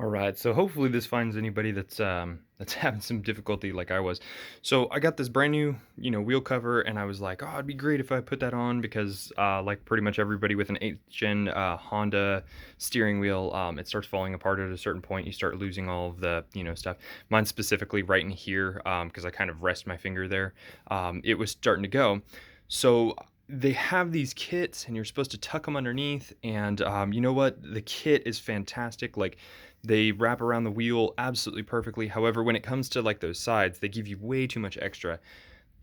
All right, so hopefully this finds anybody that's having some difficulty like I was. So I got this brand new, wheel cover, and I was like, oh, it'd be great if I put that on because, like pretty much everybody with an 8th gen Honda steering wheel, it starts falling apart at a certain point. You start losing all of the, stuff. Mine specifically right in here, because I kind of rest my finger there. It was starting to go. So they have these kits, and you're supposed to tuck them underneath. And you know what? The kit is fantastic. Like they wrap around the wheel absolutely perfectly. However, when it comes to like those sides, they give you way too much extra.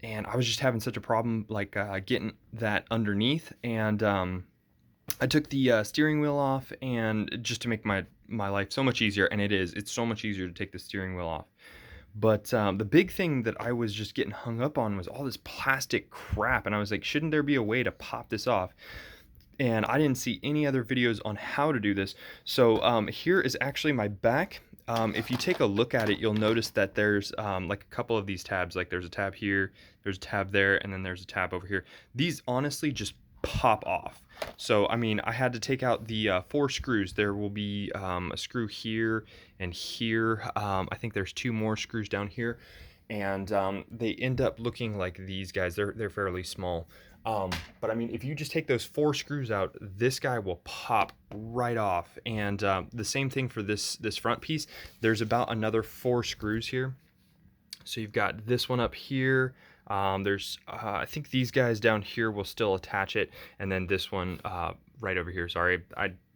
And I was just having such a problem like getting that underneath. And I took the steering wheel off, and just to make my life so much easier, and it's so much easier to take the steering wheel off. But the big thing that I was just getting hung up on was all this plastic crap, and I was like, shouldn't there be a way to pop this off? And I didn't see any other videos on how to do this. So here is actually my back. If you take a look at it, you'll notice that there's like a couple of these tabs. Like there's a tab here, there's a tab there, and then there's a tab over here. These honestly just pop off. So I mean, I had to take out the 4 screws. There will be a screw here and here. I think there's 2 more screws down here, and they end up looking like these guys. They're fairly small. But I mean, if you just take those 4 screws out, this guy will pop right off. And the same thing for this front piece. There's about another 4 screws here. So you've got this one up here. There's I think these guys down here will still attach it, and then this one right over here. Sorry,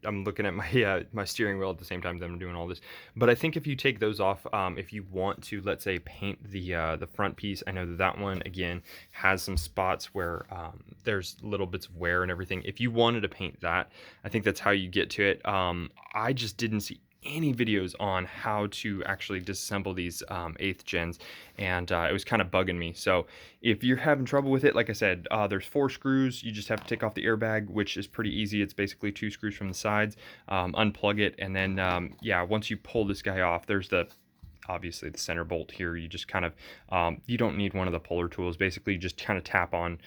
I'm looking at my my steering wheel at the same time that I'm doing all this. But I think if you take those off, if you want to, let's say, paint the front piece, I know that that one again has some spots where there's little bits of wear and everything. If you wanted to paint that, I think that's how you get to it. I just didn't see any videos on how to actually disassemble these 8th gens, and it was kind of bugging me. So if you're having trouble with it, like I said, there's 4 screws. You just have to take off the airbag, which is pretty easy. It's basically 2 screws from the sides, unplug it, and then yeah, once you pull this guy off, there's the obviously the center bolt here. You just kind of you don't need one of the puller tools. Basically, you just kind of tap on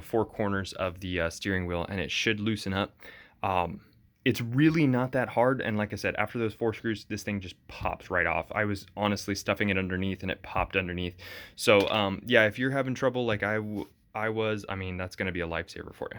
4 corners of the steering wheel, and it should loosen up. It's really not that hard, and like I said, after those 4 screws, this thing just pops right off. I was honestly stuffing it underneath, and it popped underneath. So yeah, if you're having trouble like I was, I mean, that's going to be a lifesaver for you.